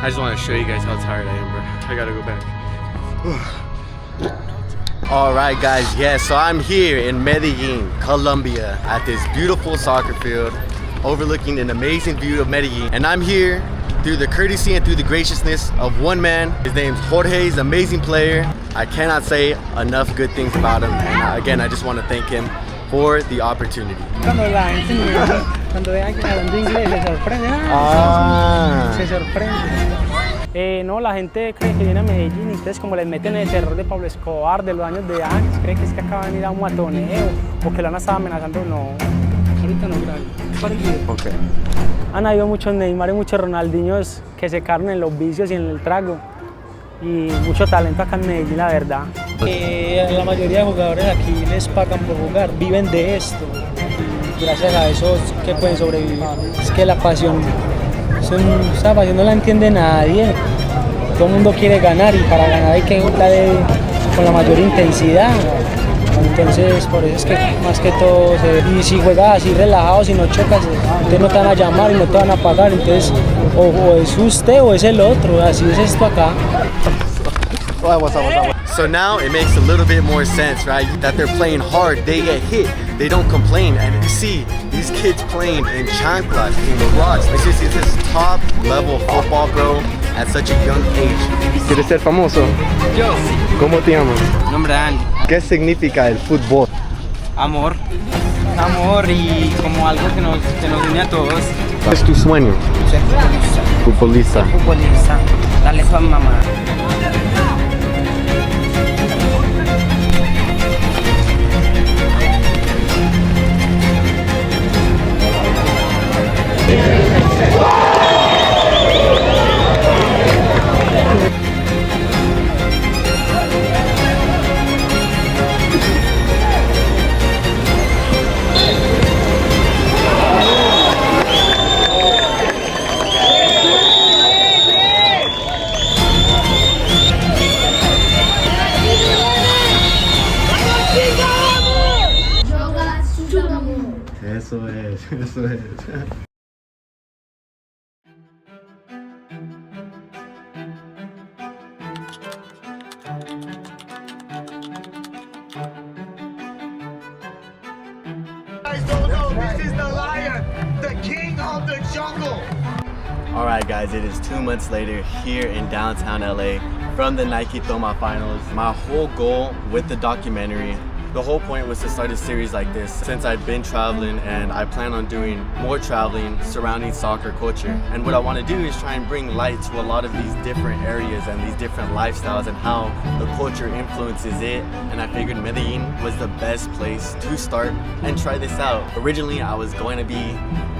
I just want to show you guys how tired I am, bro. I gotta go back. Alright guys, yes, so I'm here in Medellín, Colombia at this beautiful soccer field overlooking an amazing view of Medellín. And I'm here through the courtesy and through the graciousness of one man. His name's Jorge, he's an amazing player. I cannot say enough good things about him. And again, I just want to thank him for the opportunity. Cuando vean que hablando inglés se sorprenden. Se sorprenden. No, la gente cree que viene a Medellín y entonces como les meten el terror de Pablo Escobar de los años de antes, creen que es que acaban de ir a un matoneo o que lo han estado amenazando. No, ahorita no, gracias. Okay. Han habido muchos Neymar y muchos Ronaldinhos que se quedaron en los vicios y en el trago. Y mucho talento acá en Medellín, la verdad. La mayoría de jugadores aquí les pagan por jugar, viven de esto. Y gracias a eso es que pueden sobrevivir. Es que la pasión, esa pasión no la entiende nadie. Todo el mundo quiere ganar y para ganar hay que jugar con la mayor intensidad. Entonces por eso es que más que todo, y si juegas así relajado, si no chocas, entonces no te van a llamar y no te van a pagar, entonces o es usted o es el otro, así es esto acá. So now it makes a little bit more sense, right? That they're playing hard, they get hit, they don't complain. And you see these kids playing in chanclas, in the rocks. It's just top level football, bro, at such a young age. ¿Quieres ser famoso? Yo sí. ¿Cómo te llamas? Nombre Andy. ¿Qué significa el fútbol? Amor. Amor y como algo que nos une a todos. ¿Cuál es tu sueño? Ser futbolista. Futbolista. Futbolista. Darle eso a mi mamá. Eso es. Guys don't know, this is the lion, the king of the jungle. Alright guys, it is 2 months later here in downtown LA from the Nike Toma Finals. My whole goal with the documentary, the whole point was to start a series like this since I've been traveling, and I plan on doing more traveling surrounding soccer culture. And what I want to do is try and bring light to a lot of these different areas and these different lifestyles and how the culture influences it. And I figured Medellín was the best place to start and try this out. Originally I was going to be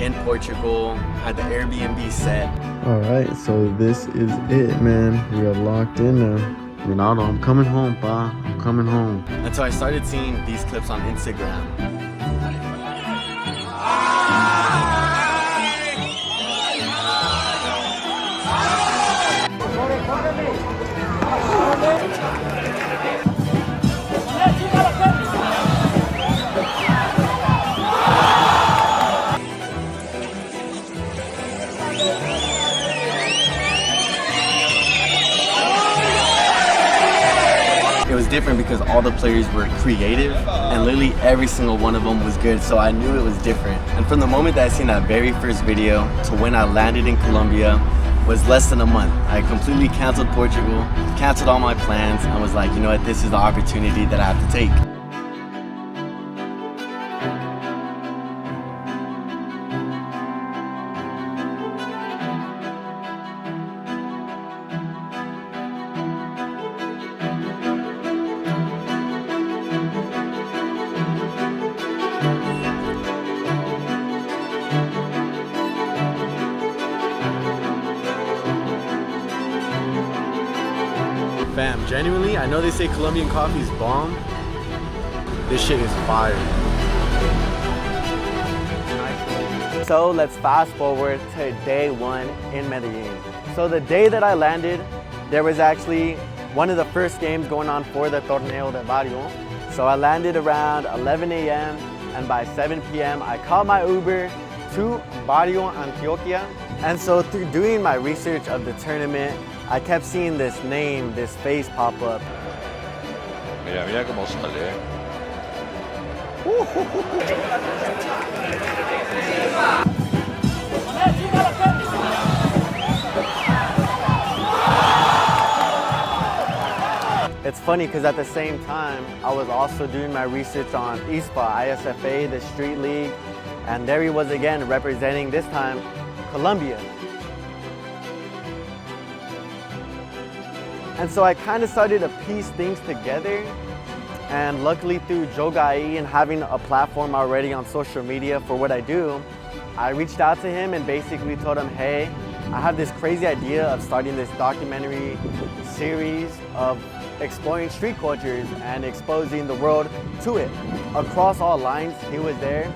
in Portugal, had the Airbnb set. Alright, so this is it, man. We are locked in now. Ronaldo, I'm coming home, pa. I'm coming home. And so I started seeing these clips on Instagram. It was different because all the players were creative and literally every single one of them was good, so I knew it was different. And from the moment that I seen that very first video to when I landed in Colombia was less than a month. I completely canceled Portugal, canceled all my plans, and was like, you know what, this is the opportunity that I have to take. Fam, genuinely, I know they say Colombian coffee is bomb. This shit is fire. So let's fast forward to day one in Medellín. So the day that I landed, there was actually one of the first games going on for the torneo de barrio. So I landed around 11 a.m. and by 7 p.m. I called my Uber to Barrio Antioquia And so through doing my research of the tournament, I kept seeing this name, this face pop up. Mira, mira cómo sale. It's funny because at the same time, I was also doing my research on ISFA, the street league, and there he was again representing, this time, Colombia. And so I kind of started to piece things together, and luckily through Jogai and having a platform already on social media for what I do, I reached out to him and basically told him, hey, I have this crazy idea of starting this documentary series of exploring street cultures and exposing the world to it. Across all lines, he was there,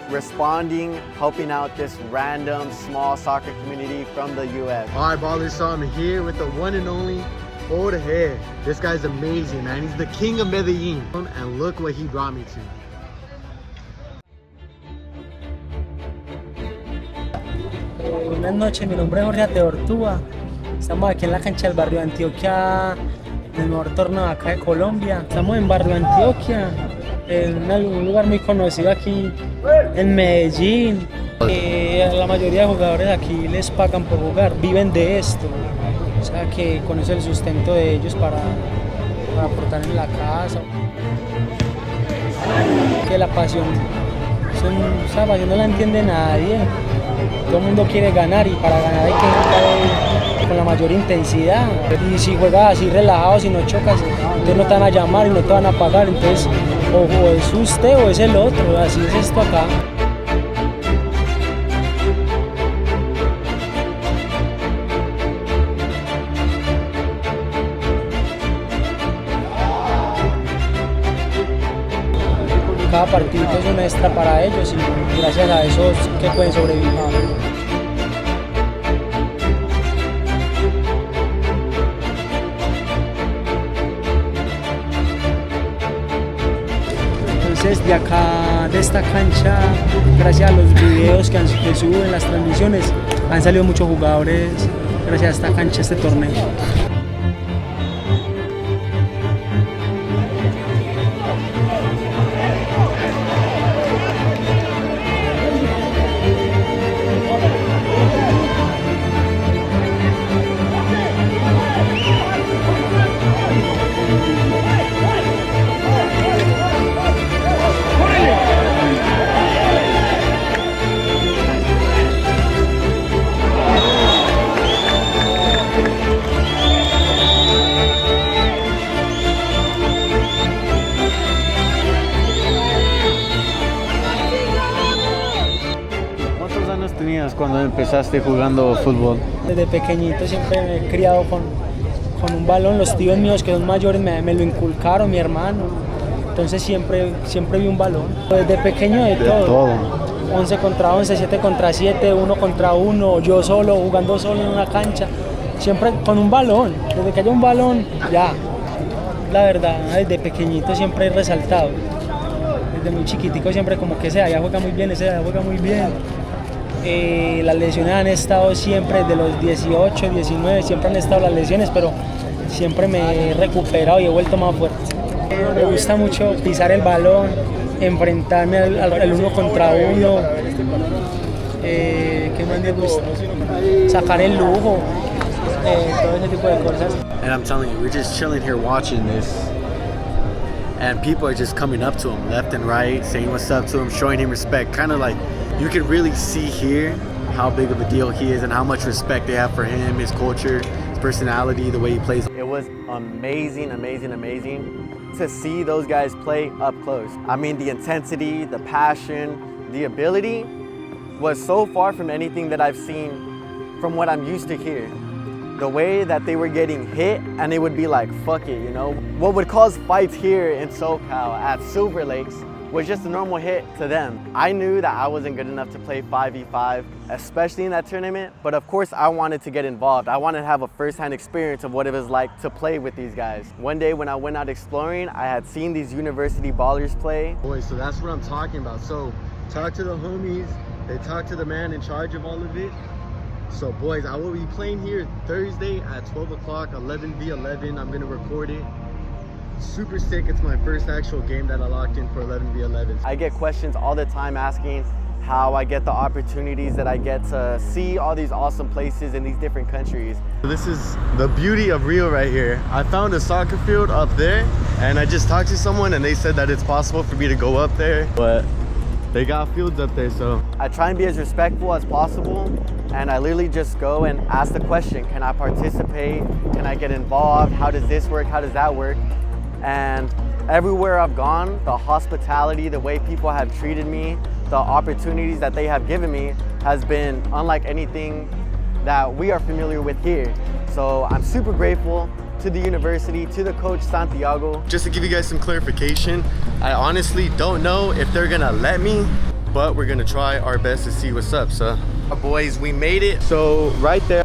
responding, helping out this random small soccer community from the US. All right, ballers, so I'm here with the one and only Old Head. This guy's amazing, man. He's the king of Medellín. And look what he brought me to. Buenas noches, mi nombre es Jorge Atehortua. Estamos aquí en la cancha del barrio de Antioquia, en el mejor torneo de acá de Colombia. Estamos en barrio Antioquia, en un lugar muy conocido aquí en Medellín. La mayoría de jugadores aquí les pagan por jugar, viven de esto. O sea que con eso es el sustento de ellos para aportar en la casa. Que la pasión, esa pasión no la entiende nadie. Todo el mundo quiere ganar y para ganar hay que jugar con la mayor intensidad. Y si juegas así relajado, si no chocas, entonces no te van a llamar y no te van a pagar. Entonces o es usted o es el otro, así es esto acá. Cada partido es una extra para ellos y gracias a eso es que pueden sobrevivir. Entonces de acá, de esta cancha, gracias a los videos que suben, las transmisiones, han salido muchos jugadores gracias a esta cancha, a este torneo. Cuando empezaste jugando fútbol? Desde pequeñito siempre me he criado con un balón. Los tíos míos que son mayores me lo inculcaron, mi hermano. Entonces siempre vi un balón. Desde pequeño de todo. 11 contra 11, 7 contra 7, 1 contra 1, yo solo, jugando solo en una cancha. Siempre con un balón. Desde que haya un balón, ya. La verdad, desde pequeñito siempre he resaltado. Desde muy chiquitico siempre como que ese de allá juega muy bien, ese de allá juega muy bien. Las lesiones han estado siempre, desde los 18, 19, siempre han estado las lesiones, pero siempre me he recuperado y he vuelto más fuerte. Me gusta mucho pisar el balón, enfrentarme al uno contra uno. ¿Qué más me gusta? Sacar el lujo, todo ese tipo de cosas. And I'm telling you, we're just chilling here watching this, and people are just coming up to him left and right, saying what's up to him, showing him respect, kind of like. You can really see here how big of a deal he is and how much respect they have for him, his culture, his personality, the way he plays. It was amazing, amazing, amazing to see those guys play up close. I mean, the intensity, the passion, the ability was so far from anything that I've seen from what I'm used to here. The way that they were getting hit and it would be like, fuck it, you know? What would cause fights here in SoCal at Silver Lakes was just a normal hit to them. I knew that I wasn't good enough to play 5v5, especially in that tournament, but of course I wanted to get involved. I wanted to have a first-hand experience of what it was like to play with these guys. One day when I went out exploring, I had seen these university ballers play. Boy, so that's what I'm talking about. So talk to the homies, they talk to the man in charge of all of it, So boys, I will be playing here Thursday at 12 o'clock, 11v11. I'm gonna record it. Super sick. It's my first actual game that I locked in for 11v11. I get questions all the time asking how I get the opportunities that I get to see all these awesome places in these different countries. This is the beauty of Rio right here. I found a soccer field up there and I just talked to someone and they said that it's possible for me to go up there, but they got fields up there, so I try and be as respectful as possible, and I literally just go and ask the question, can I participate? Can I get involved? How does this work? How does that work? And everywhere I've gone, the hospitality, the way people have treated me, the opportunities that they have given me has been unlike anything that we are familiar with here. So I'm super grateful to the university, to the coach Santiago. Just to give you guys some clarification, I honestly don't know if they're gonna let me, but we're gonna try our best to see what's up. So boys, we made it. So right there,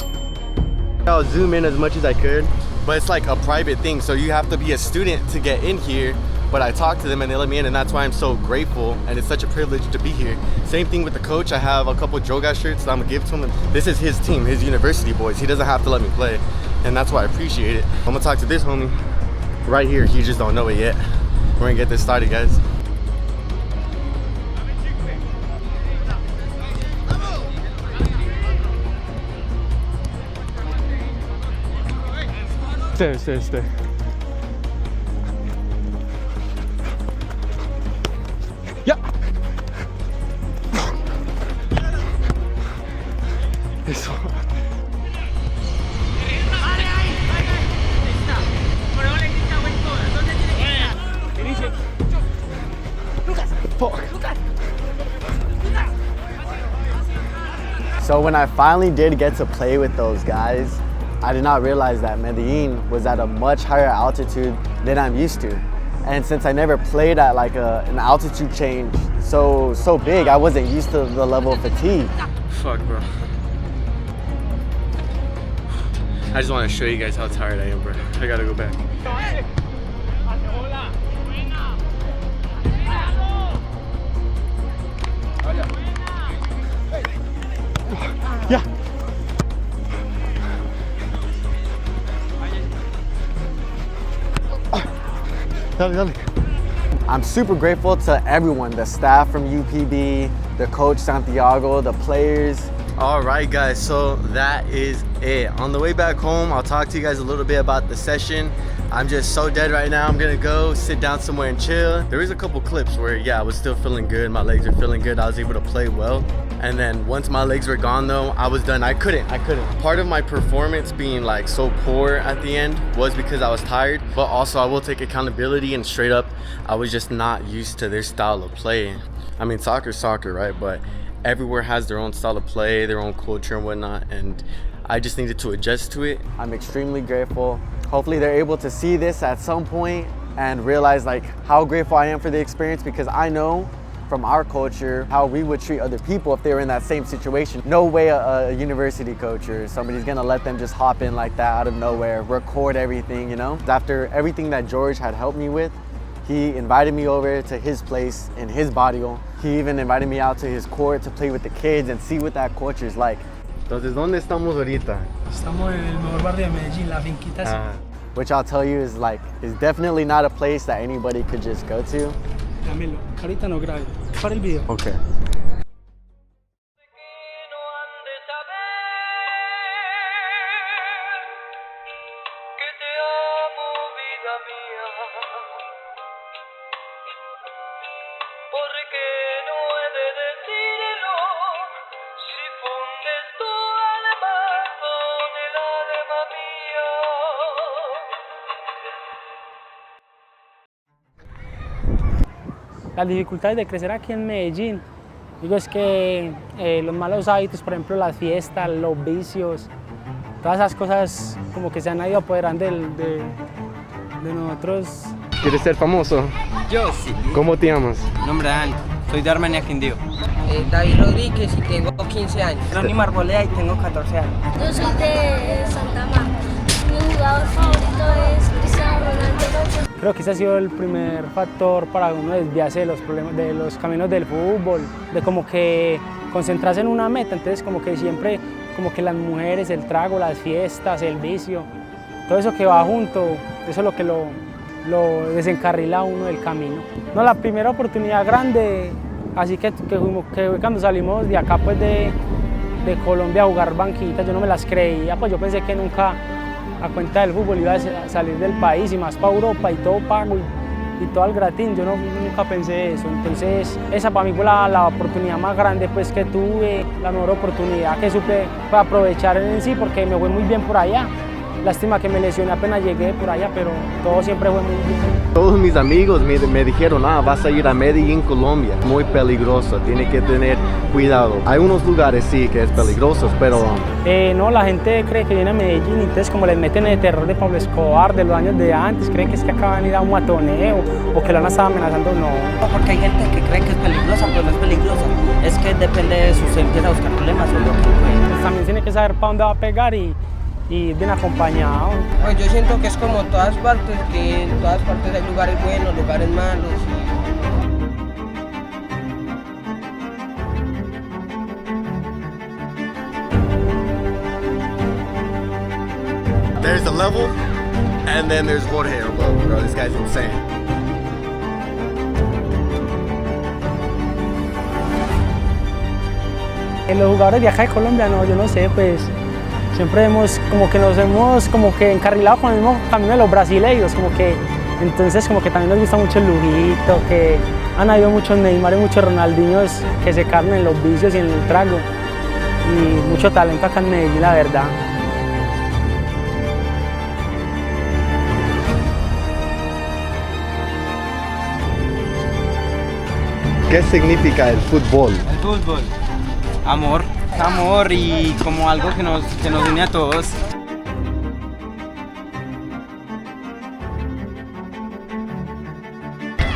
I'll zoom in as much as I could, but it's like a private thing, so you have to be a student to get in here. But I talked to them and they let me in, and that's why I'm so grateful, and it's such a privilege to be here. Same thing with the coach. I have a couple Joga shirts that I'm gonna give to him. This is his team, his university boys. He doesn't have to let me play, and that's why I appreciate it. I'm gonna talk to this homie right here. He just don't know it yet. We're gonna get this started, guys. Este. Ya. Eso. So when I finally did get to play with those guys, I did not realize that Medellín was at a much higher altitude than I'm used to. And since I never played at like an altitude change so big, I wasn't used to the level of fatigue. Fuck, bro. I just want to show you guys how tired I am, bro. I gotta go back. Yeah. Dale. I'm super grateful to everyone, the staff from UPB, the coach Santiago, the players. All right, guys, so that is it. On the way back home, I'll talk to you guys a little bit about the session. I'm just so dead right now. I'm gonna go sit down somewhere and chill. There is a couple clips where, yeah, I was still feeling good. My legs are feeling good. I was able to play well. And then once my legs were gone though, I was done. I couldn't. Part of my performance being like so poor at the end was because I was tired, but also I will take accountability, and straight up, I was just not used to their style of play. I mean, soccer's soccer, right? But everywhere has their own style of play, their own culture and whatnot, and I just needed to adjust to it. I'm extremely grateful. Hopefully they're able to see this at some point and realize like how grateful I am for the experience, because I know from our culture how we would treat other people if they were in that same situation. No way a university coach or somebody's gonna let them just hop in like that out of nowhere, record everything, you know? After everything that George had helped me with, he invited me over to his place in his barrio. He even invited me out to his court to play with the kids and see what that culture is like. Entonces, ¿dónde estamos ahorita? Estamos en el mejor barrio de Medellín, la finquita. Which I'll tell you is definitely not a place that anybody could just go to. Camilo, ahorita no grabe. Para el video. Okay. Las dificultades de crecer aquí en Medellín, digo, es que los malos hábitos, por ejemplo las fiestas, los vicios, todas esas cosas como que se han ido apoderando de nosotros. ¿Quieres ser famoso? Yo sí. ¿Cómo te llamas? Nombre Dani. Soy de Armenia, Quindío. David Rodríguez y tengo 15 años. Ronnie Marbolea y tengo 14 años. Yo soy de Santa Marta. Mi jugador favorito es Cristiano Ronaldo. Creo que ese ha sido el primer factor para uno desviarse de los problemas, de los caminos del fútbol, de como que concentrarse en una meta. Entonces como que siempre como que las mujeres, el trago, las fiestas, el vicio, todo eso que va junto, eso es lo que lo desencarrila a uno del camino. No, la primera oportunidad grande, así que cuando salimos de acá pues de Colombia a jugar banquita, yo no me las creía, pues yo pensé que nunca a cuenta del fútbol iba a salir del país y más para Europa y todo pago y todo al gratín, yo nunca pensé eso. Entonces esa para mí fue la oportunidad más grande pues que tuve, la mejor oportunidad que supe aprovechar en sí, porque me fue muy bien por allá. Lástima que me lesioné apenas llegué por allá, pero todo siempre fue muy bien. Todos mis amigos me dijeron, vas a ir a Medellín, Colombia, muy peligroso, tiene que tener cuidado. Hay unos lugares sí que es peligrosos, pero... No, la gente cree que viene a Medellín y entonces como les meten el terror de Pablo Escobar, de los años de antes, creen que es que acaban de ir a un matoneo o que lo han estado amenazando, no. Porque hay gente que cree que es peligrosa, pero no es peligrosa. Es que depende de se empieza a buscar problemas o lo que puede. Pues también tiene que saber para dónde va a pegar y bien acompañado. Pues yo siento que es como todas partes, que en todas partes hay lugares buenos, lugares malos. There's the level, and then there's Jorge above, bro. This guy's insane. En los jugadores de acá de Colombia, no, yo no sé, pues siempre nos hemos encarrilado con el mismo camino de los brasileños, entonces también nos gusta mucho el lujito, que han habido muchos Neymar y muchos Ronaldinhos que se cargan en los vicios y en el trago, y mucho talento acá en Medellín, la verdad. ¿Qué significa el fútbol? El fútbol, amor y como algo que nos une a todos.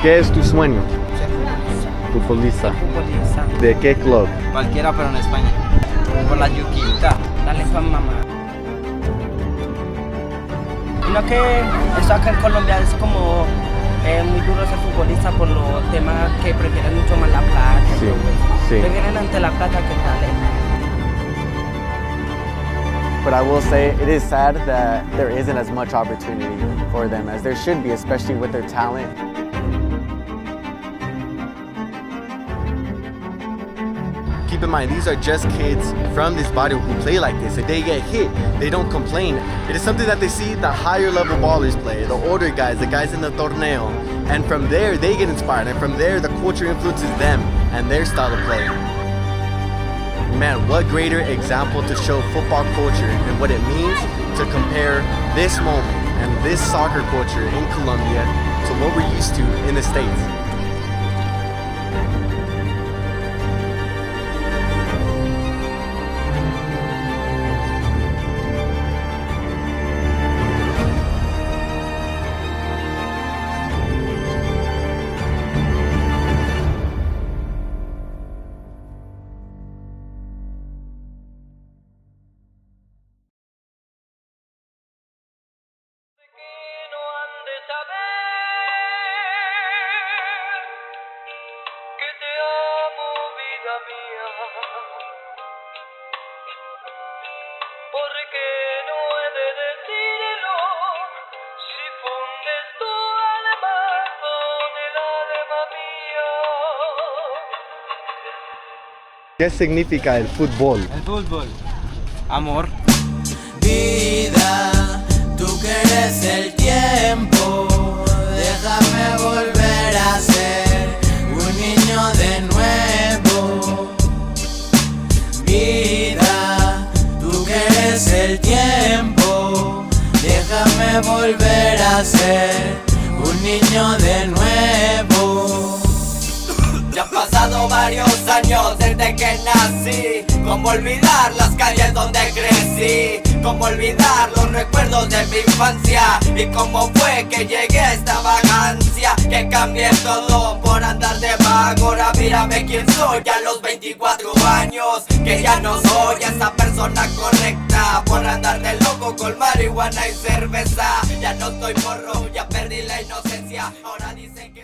¿Qué es tu sueño? Futbolista. ¿De qué club? Cualquiera, pero en España. Por la yuquita. Dale pa' mamá. Lo que esto acá en Colombia es como muy duro ser futbolista por los temas que prefieren mucho más la plata. Sí, pues. sí. Prefieren ante la plata que el talento. But I will say it is sad that there isn't as much opportunity for them as there should be, especially with their talent. Keep in mind, these are just kids from this barrio who play like this. If they get hit, they don't complain. It is something that they see the higher level ballers play, the older guys, the guys in the torneo. And from there, they get inspired. And from there, the culture influences them and their style of play. Man, what greater example to show football culture and what it means to compare this moment and this soccer culture in Colombia to what we're used to in the States. ¿Qué significa el fútbol? El fútbol, amor. Vida, tú que eres el tiempo, déjame volver a ser un niño de nuevo. Vida, tú que eres el tiempo, déjame volver a ser un niño de nuevo. Ya han pasado varios años desde que nací. ¿Cómo olvidar las calles donde crecí? ¿Cómo olvidar los recuerdos de mi infancia? ¿Y cómo fue que llegué a esta vagancia? Que cambié todo por andar de vago. Ahora mírame quién soy a los 24 años. Que ya no soy esa persona correcta por andar de loco con marihuana y cerveza. Ya no estoy morro, ya perdí la inocencia. Ahora dicen que